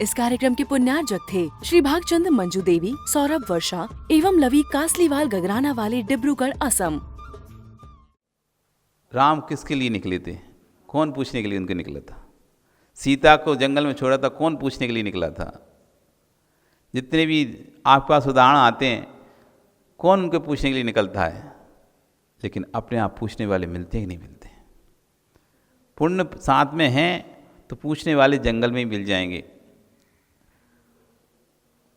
इस कार्यक्रम के पुण्यार्जक थे श्री भागचंद मंजू देवी, सौरभ वर्षा एवं लवी कासलीवाल गगराना वाले, डिब्रूगढ़, असम। राम किसके लिए निकले थे? कौन पूछने के लिए उनके निकला था? सीता को जंगल में छोड़ा था, कौन पूछने के लिए निकला था? जितने भी आपके पास उदाहरण आते हैं, कौन उनके पूछने के लिए निकलता है? लेकिन अपने आप पूछने वाले मिलते ही नहीं मिलते। पुण्य साथ में हैं तो पूछने वाले जंगल में ही मिल जाएंगे।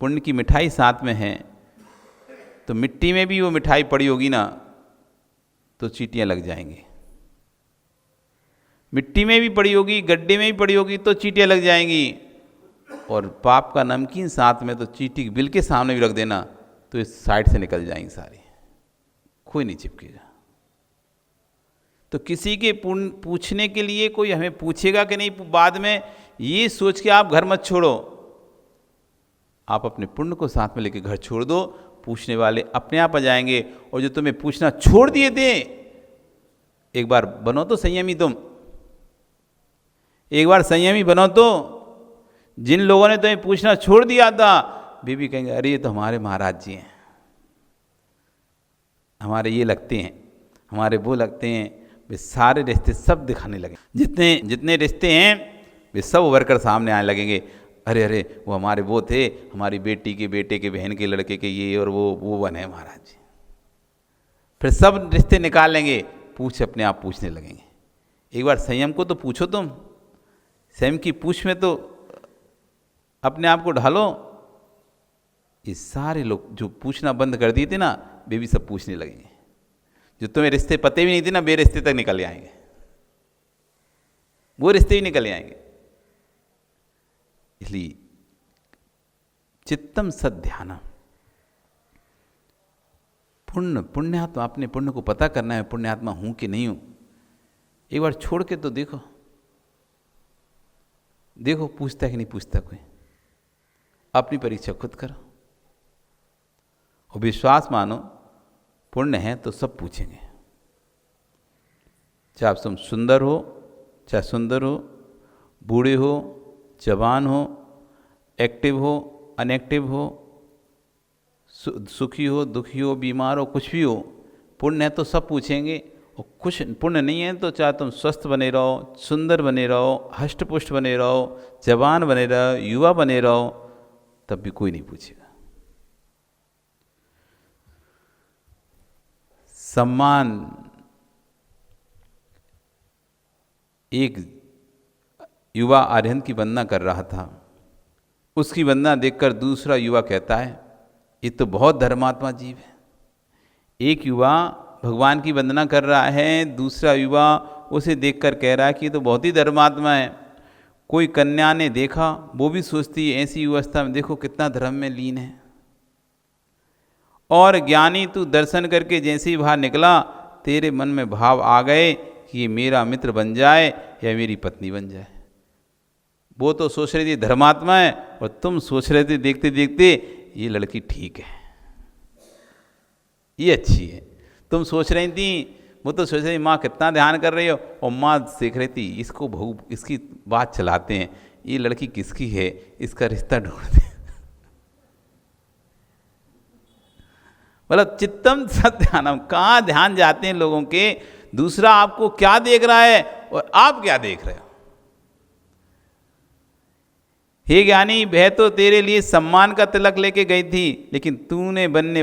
पुण्य की मिठाई साथ में है तो मिट्टी में भी वो मिठाई पड़ी होगी ना तो चींटियां लग जाएंगी। मिट्टी में भी पड़ी होगी, गड्ढे में भी पड़ी होगी तो चींटियां लग जाएंगी। और पाप का नमकीन साथ में तो चींटी बिल के सामने भी रख देना तो इस साइड से निकल जाएंगी सारी, कोई नहीं चिपकेगा। तो किसी के पूछने के लिए कोई हमें पूछेगा कि नहीं बाद में, ये सोच के आप घर मत छोड़ो। आप अपने पुण्य को साथ में लेके घर छोड़ दो, पूछने वाले अपने आप आ जाएंगे। और जो तुम्हें पूछना छोड़ दिए थे, एक बार बनो तो संयमी, तुम एक बार संयमी बनो तो जिन लोगों ने तुम्हें पूछना छोड़ दिया था वे भी कहेंगे अरे ये तो हमारे महाराज जी हैं, हमारे ये लगते हैं, हमारे वो लगते हैं। वे सारे रिश्ते सब दिखाने लगे, जितने जितने रिश्ते हैं वे सब उभर कर सामने आने लगेंगे। अरे अरे वो हमारे वो थे, हमारी बेटी के बेटे के बहन के लड़के के ये और वो बने महाराज जी। फिर सब रिश्ते निकाल लेंगे, अपने आप पूछने लगेंगे। एक बार संयम को तो पूछो, तुम संयम की पूछ में तो अपने आप को ढालो। ये सारे लोग जो पूछना बंद कर दिए थे ना, वे भी सब पूछने लगेंगे। जो तुम्हें रिश्ते पते भी नहीं थे ना, बे रिश्ते तक निकल आएंगे, वो रिश्ते ही निकल आएंगे। इसलिए चित्तम सद्ध्यानम, पुण्यात्मा, अपने पुण्य को पता करना है, पुण्यात्मा हूं कि नहीं हूं। एक बार छोड़ के तो देखो पूछता है कि नहीं पूछता कोई। अपनी परीक्षा खुद करो और विश्वास मानो, पुण्य है तो सब पूछेंगे। चाहे आप तुम सुंदर हो, चाहे सुंदर हो, बूढ़े हो, जवान हो, एक्टिव हो, अनएक्टिव हो, सुखी हो, दुखी हो, बीमार हो, कुछ भी हो, पुण्य है तो सब पूछेंगे। और कुछ पुण्य नहीं है तो चाहे तुम स्वस्थ बने रहो, सुंदर बने रहो, हष्टपुष्ट बने रहो, जवान बने रहो, युवा बने रहो, तब भी कोई नहीं पूछेगा। सम्मान, एक युवा आर्यन की वंदना कर रहा था, उसकी वंदना देखकर दूसरा युवा कहता है ये तो बहुत धर्मात्मा जीव है। एक युवा भगवान की वंदना कर रहा है, दूसरा युवा उसे देखकर कह रहा है कि ये तो बहुत ही धर्मात्मा है। कोई कन्या ने देखा, वो भी सोचती है ऐसी अवस्था में देखो कितना धर्म में लीन है। और ज्ञानी तू दर्शन करके जैसे ही बाहर निकला, तेरे मन में भाव आ गए कि ये मेरा मित्र बन जाए या मेरी पत्नी बन जाए। वो तो सोच रही थी धर्मात्मा है और तुम सोच रहे थे देखते देखते ये लड़की ठीक है, ये अच्छी है। तुम सोच रही थी, वो तो सोच रही माँ कितना ध्यान कर रही हो, और माँ देख रही थी इसको बहू, इसकी बात चलाते हैं, ये लड़की किसकी है, इसका रिश्ता ढूंढते हैं। मतलब चित्तम सद्ध्यानम, कहाँ ध्यान जाते हैं लोगों के, दूसरा आपको क्या देख रहा है और आप क्या देख रहे हो। हे ज्ञानी, वह तो तेरे लिए सम्मान का तिलक लेके गई थी, लेकिन तू बनने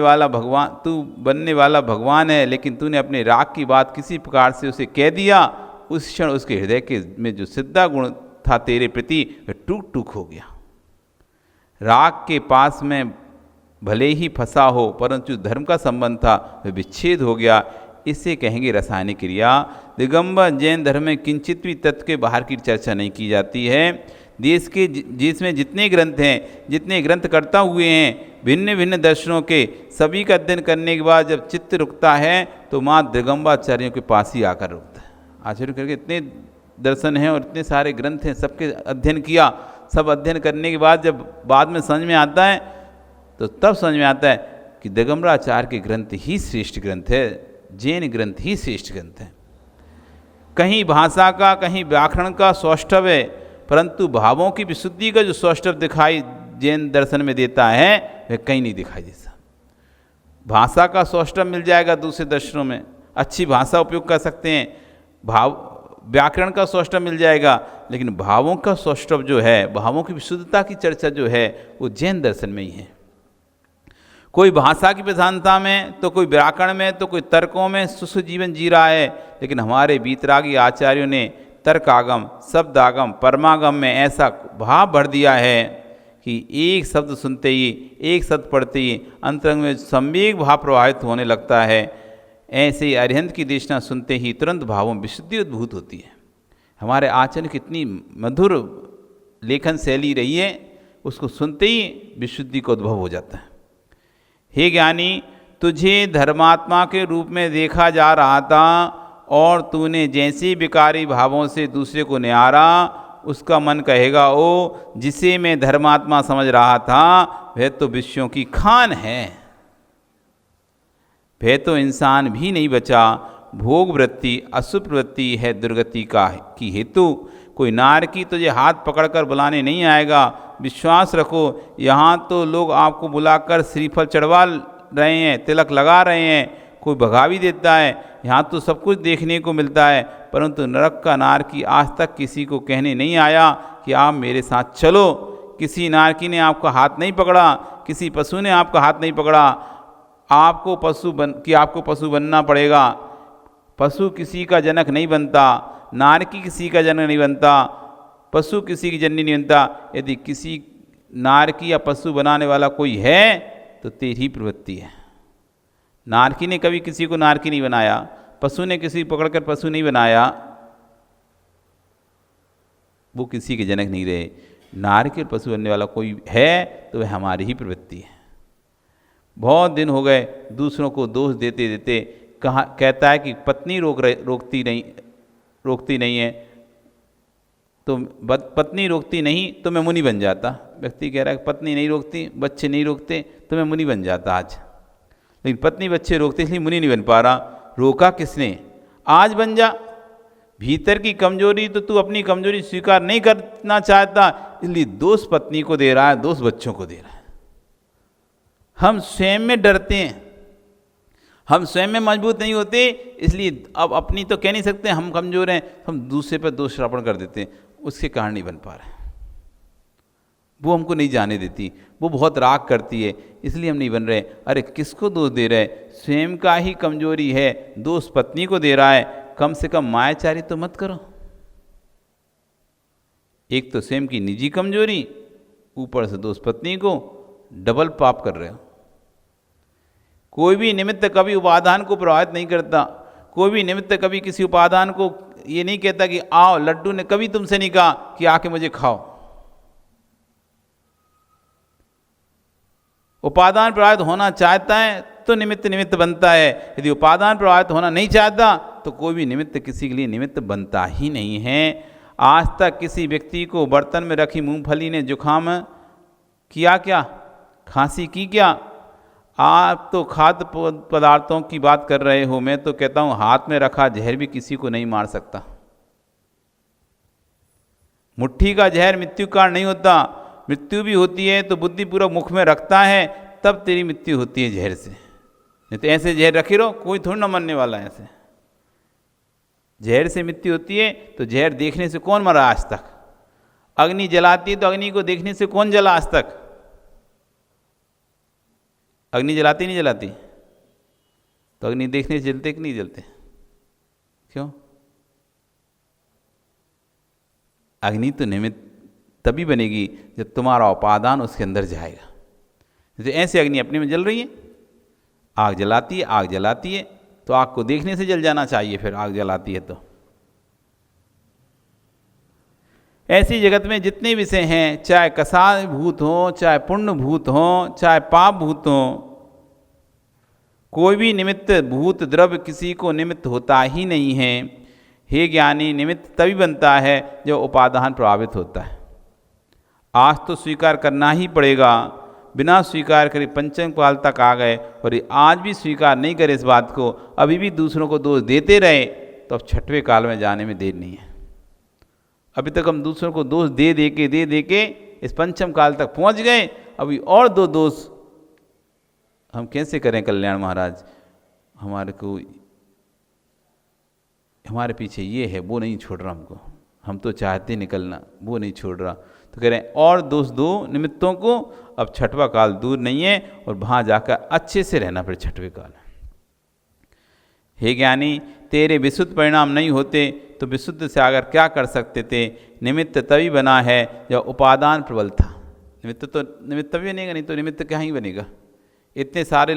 वाला भगवान है, लेकिन तूने अपने राग की बात किसी प्रकार से उसे कह दिया। उस क्षण उसके हृदय के में जो सिद्धा गुण था तेरे प्रति, वह टूक हो गया। राग के पास में भले ही फंसा हो, परंतु धर्म का संबंध था, वह विच्छेद हो गया। इसे कहेंगे रासायनिक क्रिया। दिगंबर जैन धर्म में किंचित भी तत्व के बाहर की चर्चा नहीं की जाती है। देश के जिसमें जितने ग्रंथ हैं, जितने ग्रंथकर्ता हुए हैं भिन्न भिन्न दर्शनों के, सभी का अध्ययन करने के बाद जब चित्त रुकता है तो माँ दिगंबराचार्यों के पास ही आकर रुकता है। आचार्य करके इतने दर्शन हैं और इतने सारे ग्रंथ हैं, सबके अध्ययन किया। सब अध्ययन करने के बाद जब बाद में समझ में आता है तो तब समझ में आता है कि दिगंबराचार्य के ग्रंथ ही श्रेष्ठ ग्रंथ है, जैन ग्रंथ ही श्रेष्ठ ग्रंथ है। कहीं भाषा का, कहीं व्याकरण का सौष्ठव है, परंतु भावों की विशुद्धि का जो सौष्ठव दिखाई जैन दर्शन में देता है वह कहीं नहीं दिखाई देता। भाषा का सौष्ठव मिल जाएगा दूसरे दर्शनों में, अच्छी भाषा उपयोग कर सकते हैं, भाव व्याकरण का सौष्ठव मिल जाएगा, लेकिन भावों का सौष्ठव जो है, भावों की विशुद्धता की चर्चा जो है वो जैन दर्शन में ही है। कोई भाषा की प्रधानता में, तो कोई व्याकरण में, तो कोई तर्कों में सुसु जीवन जी रहा है, लेकिन हमारे बीतरागी आचार्यों ने तर्कागम, शब्दागम, परमागम में ऐसा भाव भर दिया है कि एक शब्द सुनते ही, एक शब्द पढ़ते ही अंतरंग में संवेग भाव प्रवाहित होने लगता है। ऐसे ही अरिहंत की देशना सुनते ही तुरंत भावों में विशुद्धि उद्भूत होती है। हमारे आचरण की इतनी मधुर लेखन शैली रही है, उसको सुनते ही विशुद्धि का उद्भव हो जाता है। हे ज्ञानी, तुझे धर्मात्मा के रूप में देखा जा रहा था और तूने जैसे विकारी भावों से दूसरे को निहारा, उसका मन कहेगा ओ जिसे मैं धर्मात्मा समझ रहा था वह तो विषयों की खान है, वह तो इंसान भी नहीं बचा, भोग वृत्ति अशुभ वृत्ति है दुर्गति का की हेतु। कोई नार की तुझे हाथ पकड़कर बुलाने नहीं आएगा, विश्वास रखो। यहाँ तो लोग आपको बुलाकर श्रीफल चढ़वा रहे हैं, तिलक लगा रहे हैं, कोई भगा भी देता है, यहाँ तो सब कुछ देखने को मिलता है, परंतु नरक का नार की आज तक किसी को कहने नहीं आया कि आप मेरे साथ चलो। किसी नारकी ने आपका हाथ नहीं पकड़ा, किसी पशु ने आपका हाथ नहीं पकड़ा, आपको पशु बनना पड़ेगा। पशु किसी का जनक नहीं बनता, नारकी किसी का जनक नहीं बनता, पशु किसी की जननी नहीं बनता। यदि किसी नारकी या पशु बनाने वाला कोई है तो तेरी प्रवृत्ति है। नारकी ने कभी किसी को नारकी नहीं बनाया, पशु ने किसी को पकड़कर पशु नहीं बनाया, वो किसी के जनक नहीं रहे। नारकी और पशु बनने वाला कोई है तो वह हमारी ही प्रवृत्ति है। बहुत दिन हो गए दूसरों को दोष देते देते कहता है कि पत्नी रोकती नहीं है, तो पत्नी रोकती नहीं तो मैं मुनि बन जाता। व्यक्ति कह रहा है कि पत्नी नहीं रोकती, बच्चे नहीं रोकते तो मैं मुनि बन जाता आज, लेकिन पत्नी बच्चे रोकते इसलिए मुनि नहीं बन पा रहा। रोका किसने? आज बन जा। भीतर की कमजोरी तो तू अपनी कमजोरी स्वीकार नहीं करना चाहता, इसलिए दोष पत्नी को दे रहा है, दोष बच्चों को दे रहा है। हम स्वयं में डरते हैं, हम स्वयं में मजबूत नहीं होते, इसलिए अब अपनी तो कह नहीं सकते हम कमज़ोर हैं, हम दूसरे पर दोष आरोपण कर देते हैं, उसके कारण नहीं बन पा रहे। वो हमको नहीं जाने देती, वो बहुत राग करती है, इसलिए हम नहीं बन रहे। अरे किसको दोष दे रहे? स्वयं का ही कमजोरी है, दोष पत्नी को दे रहा है। कम से कम मायाचारी तो मत करो। एक तो स्वयं की निजी कमजोरी, ऊपर से दोष पत्नी को, डबल पाप कर रहे हो। कोई भी निमित्त कभी उपादान को प्रभावित नहीं करता, कोई भी निमित्त कभी किसी उपादान को ये नहीं कहता कि आओ। लड्डू ने कभी तुमसे नहीं कहा कि आके मुझे खाओ। उपादान प्रभावित होना चाहता है तो निमित्त बनता है, यदि उपादान प्रभावित होना नहीं चाहता तो कोई भी निमित्त किसी के लिए निमित्त बनता ही नहीं है। आज तक किसी व्यक्ति को बर्तन में रखी मूंगफली ने जुखाम किया क्या? खांसी की क्या? आप तो खाद्य पदार्थों की बात कर रहे हो, मैं तो कहता हूँ हाथ में रखा जहर भी किसी को नहीं मार सकता। मुट्ठी का जहर मृत्यु कारण नहीं होता, मृत्यु भी होती है तो बुद्धिपूर्वक मुख में रखता है तब तेरी मृत्यु होती है जहर से। नहीं तो ऐसे जहर रखे रहो, कोई थोड़ा ना मरने वाला है। ऐसे जहर से मृत्यु होती है तो जहर देखने से कौन मरा आज तक? अग्नि जलाती है तो अग्नि को देखने से कौन जला आज तक? अग्नि जलाती नहीं जलाती? तो अग्नि देखने से जलते कि नहीं जलते? क्यों? अग्नि तो निमित्त तभी बनेगी जब तुम्हारा उपादान उसके अंदर जाएगा। जैसे ऐसे अग्नि अपने में जल रही है, आग जलाती है, आग जलाती है तो आग को देखने से जल जाना चाहिए, फिर आग जलाती है तो। ऐसी जगत में जितने विषय हैं, चाहे कसाय भूत हो, चाहे पुण्य भूत हो, चाहे पाप भूत हो, कोई भी निमित्त भूत द्रव्य किसी को निमित्त होता ही नहीं है। हे ज्ञानी, निमित्त तभी बनता है जब उपादान प्रभावित होता है। आज तो स्वीकार करना ही पड़ेगा, बिना स्वीकार करे पंचम काल तक आ गए और आज भी स्वीकार नहीं करे इस बात को, अभी भी दूसरों को दोष देते रहे तो अब छठवें काल में जाने में देर नहीं है। अभी तक हम दूसरों को दोष दे दे के इस पंचम काल तक पहुंच गए, अभी और 2 दोष हम कैसे करें कल्याण महाराज? हमारे पीछे ये है, वो नहीं छोड़ रहा हमको, हम तो चाहते निकलना, वो नहीं छोड़ रहा। तो कह रहे हैं और दोष दो निमित्तों को, अब 6वां काल दूर नहीं है और वहाँ जाकर अच्छे से रहना फिर 6वें काल। हे ज्ञानी, तेरे विशुद्ध परिणाम नहीं होते तो विशुद्ध से आकर क्या कर सकते थे? निमित्त तभी बना है जब उपादान प्रबल था। निमित्त तभी बनेगा, नहीं तो निमित्त कहाँ ही बनेगा। इतने सारे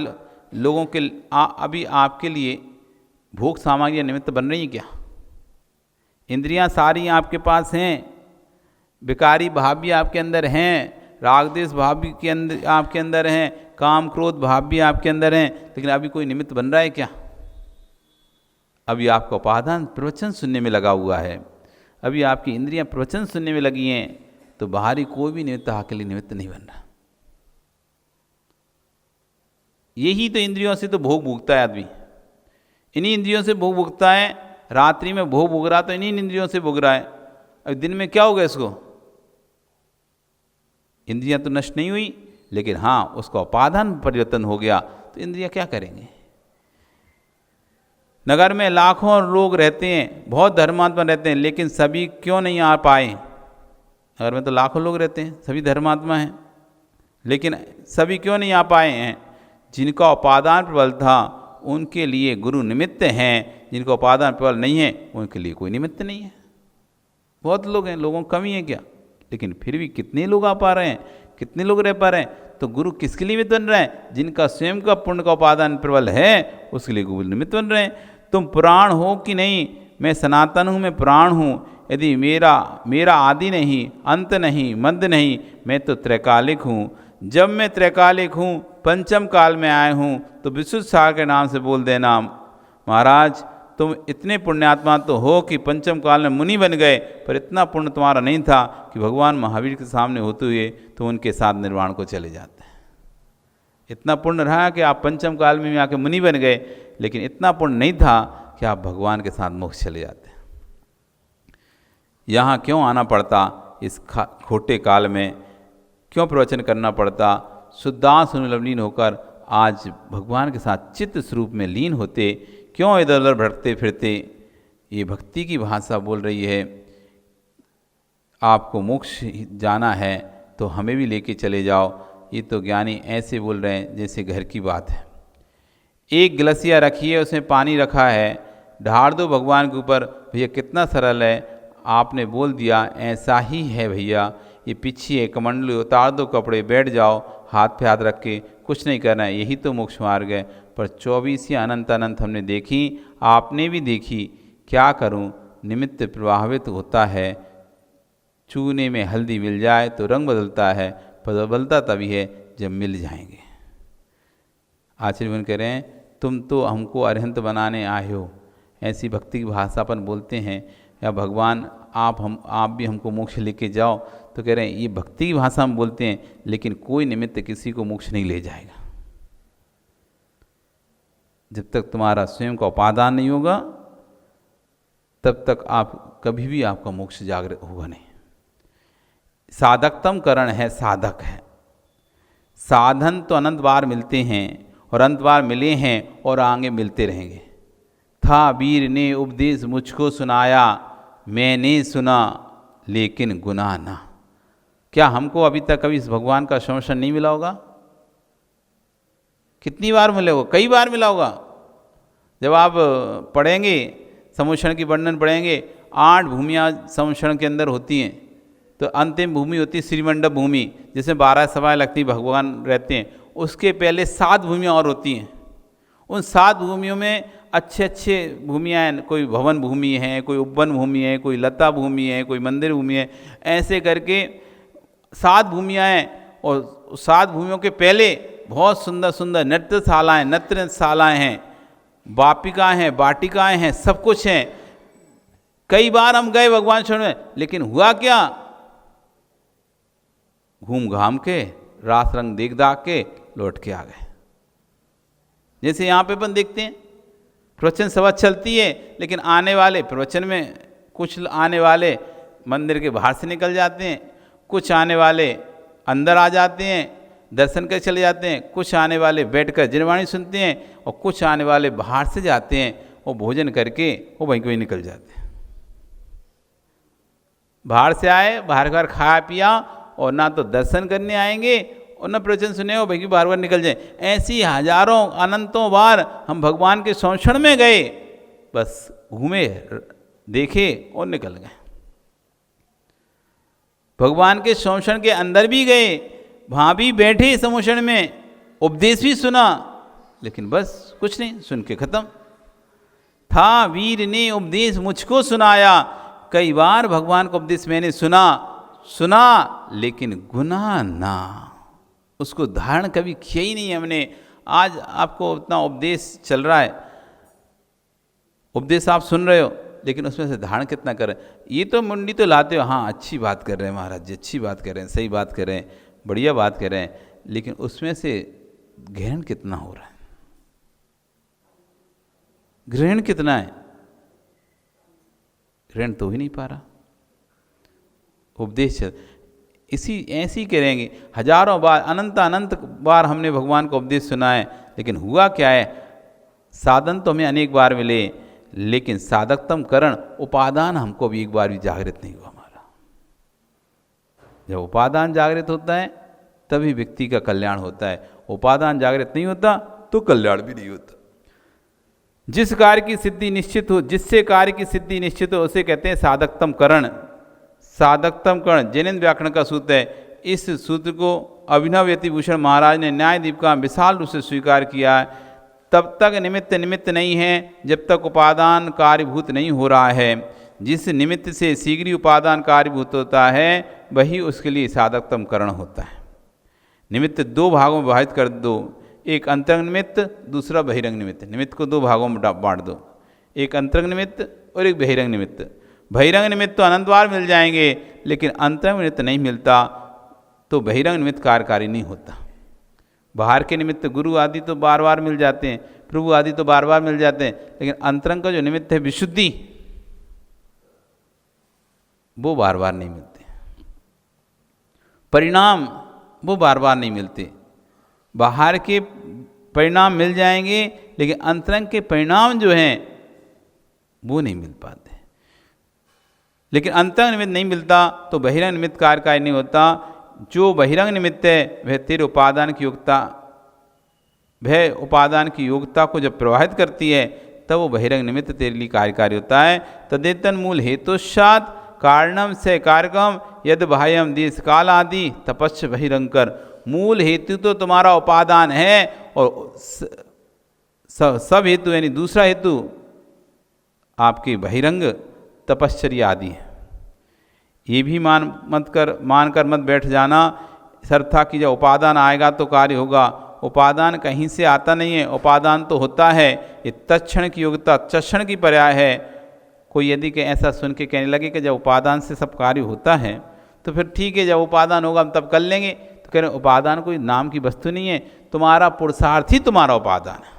लोगों के अभी आपके लिए भोग सामग्री निमित्त बन रही है क्या? इंद्रियां सारी आपके पास हैं, विकारी भाव भी आपके अंदर हैं, राग द्वेष भाव भी के अंदर आपके अंदर हैं, काम क्रोध भाव भी आपके अंदर हैं, लेकिन अभी कोई निमित्त बन रहा है क्या? अभी आपका उपादान प्रवचन सुनने में लगा हुआ है, अभी आपकी इंद्रियां प्रवचन सुनने में लगी हैं, तो बाहरी कोई भी निमित्त आपके लिए निमित्त नहीं बन रहा। यही तो इंद्रियों से तो भोग भोगता है आदमी, इन्हीं इंद्रियों से भोग भोगता है। रात्रि में भोग भोग रहा तो इन्हीं इंद्रियों से भोग रहा है। अब दिन में क्या होगा इसको? इंद्रियां तो नष्ट नहीं हुई, लेकिन हाँ उसका उपादान परिवर्तन हो गया, तो इंद्रियां क्या करेंगे? नगर में लाखों लोग रहते हैं, बहुत धर्मात्मा रहते हैं, लेकिन सभी क्यों नहीं आ पाए? नगर में तो लाखों लोग रहते हैं, सभी धर्मात्मा हैं, लेकिन सभी क्यों नहीं आ पाए हैं? जिनका उपादान प्रबल था उनके लिए गुरु निमित्त हैं, जिनका उपादान प्रबल नहीं है उनके लिए कोई निमित्त नहीं है। बहुत लोग हैं, लोगों की कमी है क्या? लेकिन फिर भी कितने लोग आ पा रहे हैं, कितने लोग रह पा रहे हैं? तो गुरु किसके लिए निमित्त बन रहे हैं? जिनका स्वयं का पुण्य का उपादान प्रबल है उसके लिए गुरु निमित्त बन रहे हैं। तुम पुराण हो कि नहीं? मैं सनातन हूँ, मैं पुराण हूँ। यदि मेरा आदि नहीं, अंत नहीं, मध्य नहीं, मैं तो त्रैकालिक हूँ। जब मैं त्रैकालिक हूँ, पंचम काल में आए हूँ, तो विशुद्ध सागर के नाम से बोल देना, महाराज तुम इतने पुण्यात्मा तो हो कि पंचम काल में मुनि बन गए, पर इतना पुण्य तुम्हारा नहीं था कि भगवान महावीर के सामने होते हुए तो उनके साथ निर्वाण को चले जाते हैं। इतना पुण्य रहा कि आप पंचम काल में आके मुनि बन गए, लेकिन इतना पुण्य नहीं था कि आप भगवान के साथ मोक्ष चले जाते। यहाँ क्यों आना पड़ता? इस खोटे काल में क्यों प्रवचन करना पड़ता? शुद्धांश लीन होकर आज भगवान के साथ चित्त स्वरूप में लीन होते, क्यों इधर उधर भटकते फिरते? ये भक्ति की भाषा बोल रही है, आपको मोक्ष जाना है तो हमें भी लेके चले जाओ। ये तो ज्ञानी ऐसे बोल रहे हैं जैसे घर की बात है। एक गिलसिया रखी है, उसमें पानी रखा है, ढार दो भगवान के ऊपर। भैया कितना सरल है, आपने बोल दिया ऐसा ही है भैया, ये पीछे है कमंडलू, उतार दो कपड़े, बैठ जाओ, हाथ पे हाथ रख के, कुछ नहीं करना है, यही तो मोक्ष मार्ग है। पर 24 अनंत अनंत हमने देखी, आपने भी देखी, क्या करूं? निमित्त प्रभावित होता है। चूने में हल्दी मिल जाए तो रंग बदलता है, पर बदलता तभी है जब मिल जाएंगे। आचार्य मुनि कह रहे हैं, तुम तो हमको अरहंत बनाने आए हो, ऐसी भक्ति की भाषा अपन बोलते हैं, या भगवान आप भी हमको मोक्ष लेके जाओ। तो कह रहे हैं ये भक्ति की भाषा हम बोलते हैं, लेकिन कोई निमित्त किसी को मोक्ष नहीं ले जाएगा। जब तक तुम्हारा स्वयं का उपादान नहीं होगा तब तक आप कभी भी आपका मोक्ष जागृत होगा नहीं। साधकतम करण है, साधक है। साधन तो अनंत बार मिलते हैं और अनंत बार मिले हैं और आगे मिलते रहेंगे। था वीर ने उपदेश मुझको सुनाया, मैंने सुना लेकिन गुनाह ना। क्या हमको अभी तक कभी इस भगवान का संरक्षण नहीं मिला होगा? कितनी बार मिला होगा? कई बार मिला होगा। जब आप पढ़ेंगे समुषण की वर्णन पढ़ेंगे, 8 भूमियाँ समुषण के अंदर होती हैं। तो अंतिम भूमि होती है श्रीमंडप भूमि, जिसमें 12 सभाएं लगती, भगवान रहते हैं। उसके पहले 7 भूमियाँ और होती हैं। उन 7 भूमियों में अच्छे भूमियाँ हैं, कोई भवन भूमि है, कोई उपवन भूमि है, कोई लता भूमि है, कोई मंदिर भूमि है, ऐसे करके 7 भूमियाँ हैं। और 7 भूमियों के पहले बहुत सुंदर सुंदर नृत्यशालाएँ हैं, वापिकाएँ हैं, वाटिकाएँ हैं, सब कुछ हैं। कई बार हम गए भगवान शरण में, लेकिन हुआ क्या? घूम घाम के, रास रंग देख दाख के लौट के आ गए। जैसे यहाँ पे अपन देखते हैं प्रवचन सभा चलती है, लेकिन आने वाले प्रवचन में कुछ आने वाले मंदिर के बाहर से निकल जाते हैं, कुछ आने वाले अंदर आ जाते हैं, दर्शन कर चले जाते हैं, कुछ आने वाले बैठकर जिनवाणी सुनते हैं और कुछ आने वाले बाहर से जाते हैं, वो भोजन करके वो वहीं को ही निकल जाते हैं। बाहर से आए, बाहर बाहर खाया पिया और ना तो दर्शन करने आएंगे और न प्रवचन सुने हो, भाई बार बार निकल जाए। ऐसी हजारों अनंतों बार हम भगवान के संरक्षण में गए, बस घूमे देखे और निकल गए। भगवान के संरक्षण के अंदर भी गए, वहाँ भी बैठे संरक्षण में, उपदेश भी सुना, लेकिन बस कुछ नहीं, सुन के खत्म। था वीर ने उपदेश मुझको सुनाया, कई बार भगवान का उपदेश मैंने सुना लेकिन गुना ना, उसको धारण कभी किया ही नहीं हमने। आज आपको इतना उपदेश चल रहा है, उपदेश आप सुन रहे हो, लेकिन उसमें से धारण कितना कर रहे हैं? ये तो मुंडी तो लाते हो, हाँ अच्छी बात कर रहे हैं महाराज जी, अच्छी बात कर रहे हैं, सही बात कर रहे हैं, बढ़िया बात कर रहे हैं, लेकिन उसमें से ग्रहण कितना हो रहा है? ग्रहण कितना है? ग्रहण तो ही नहीं पा रहा। उपदेश इसी ऐसे ही करेंगे, हजारों बार अनंत बार हमने भगवान का उपदेश सुना है, लेकिन हुआ क्या है? साधन तो हमें अनेक बार मिले, लेकिन साधकतम करण उपादान हमको भी एक बार भी जागृत नहीं हुआ हमारा। जब उपादान जागृत होता है तभी व्यक्ति का कल्याण होता है, उपादान जागृत नहीं होता तो कल्याण भी नहीं होता। जिस कार्य की सिद्धि निश्चित हो, जिससे कार्य की सिद्धि निश्चित हो, उसे कहते हैं साधकतम करण। साधकतम करण जैन व्याकरण का सूत्र है। इस सूत्र को अभिनव यतिभूषण महाराज ने न्याय दीप का विशाल रूप से स्वीकार किया है। तब तक निमित्त नहीं है जब तक उपादान कार्यभूत नहीं हो रहा है। जिस निमित्त से शीघ्र उपादान कार्यभूत होता है वही उसके लिए साधकतम करण होता है। निमित्त दो भागों में विभाजित कर दो, एक अंतरंग निमित्त, दूसरा बहिरंग निमित्त। निमित्त को दो भागों में बांट दो, एक अंतरंग निमित्त और एक बहिरंग निमित्त। बहिरंग निमित्त तो अनंत बार मिल जाएंगे, लेकिन अंतरंग निमित्त नहीं मिलता तो बहिरंग निमित्त कार्यकारी नहीं होता। बाहर के निमित्त गुरु आदि तो बार बार मिल जाते हैं, प्रभु आदि तो बार बार मिल जाते हैं, लेकिन अंतरंग का जो निमित्त है विशुद्धि, वो बार बार नहीं मिलते। परिणाम वो बार बार नहीं मिलते। बाहर के परिणाम मिल जाएंगे, लेकिन अंतरंग के परिणाम जो हैं वो नहीं मिल पाते। लेकिन अंतरंग निमित्त नहीं मिलता तो बहिरंग निमित्त कार्यकारी नहीं होता। जो बहिरंग निमित्त है वह तेरे उपादान की योग्यता, वह उपादान की योग्यता को जब प्रवाहित करती है तब वो बहिरंग निमित्त तेरे लिए कार्यकारी होता है। तदेतन मूल हेतुशात कारणम से कार्यक्रम यद बाह्यम देश काल आदि तपस्ष बहिरंकर। मूल हेतु तो तुम्हारा उपादान है और सब हेतु यानी दूसरा हेतु आपके बहिरंग तपश्चर्या आदि है। ये भी मानकर मत बैठ जाना सर्था कि जब उपादान आएगा तो कार्य होगा। उपादान कहीं से आता नहीं है, उपादान तो होता है। ये तत्क्षण की योग्यता तत्क्षण की पर्याय है। कोई यदि कि ऐसा सुन के कहने लगे कि जब उपादान से सब कार्य होता है तो फिर ठीक है, जब उपादान होगा हम तब कर लेंगे, तो कह रहे उपादान कोई नाम की वस्तु नहीं है, तुम्हारा पुरुषार्थ ही तुम्हारा उपादान है।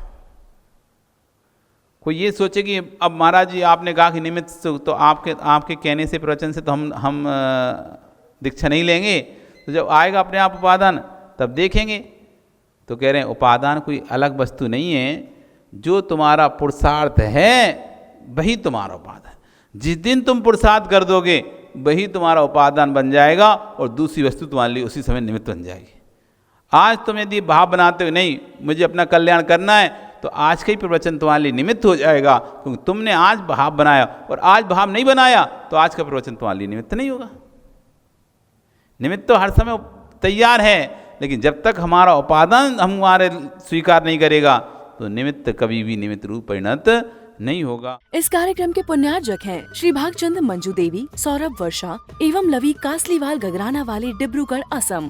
कोई ये सोचे कि अब महाराज जी आपने कहा कि निमित्त तो आपके कहने से प्रवचन से तो हम दीक्षा नहीं लेंगे, तो जब आएगा अपने आप उपादान तब देखेंगे। तो कह रहे हैं उपादान कोई अलग वस्तु नहीं है, जो तुम्हारा पुरुषार्थ है वही तुम्हारा उपादान। जिस दिन तुम पुरुषार्थ कर दोगे वही तुम्हारा उपादान बन जाएगा और दूसरी वस्तु तुम्हारे लिए उसी समय निमित्त बन जाएगी। आज तुम यदि भाव बनाते हो नहीं मुझे अपना कल्याण करना है, तो आज का ही प्रवचन तुम्हारे लिए निमित्त हो जाएगा, क्योंकि तुमने आज भाव बनाया, और आज भाव नहीं बनाया तो आज का प्रवचन तुम्हारे लिए निमित्त नहीं होगा। निमित्त तो हर समय तैयार है, लेकिन जब तक हमारा उपादान हमारे स्वीकार नहीं करेगा तो निमित्त कभी भी निमित्त रूप परिणत नहीं होगा। इस कार्यक्रम के पुण्यार्जक हैं श्री भागचंद मंजू देवी, सौरभ वर्षा एवं लवी कासलीवाल गगराना वाले डिब्रूगढ़ असम।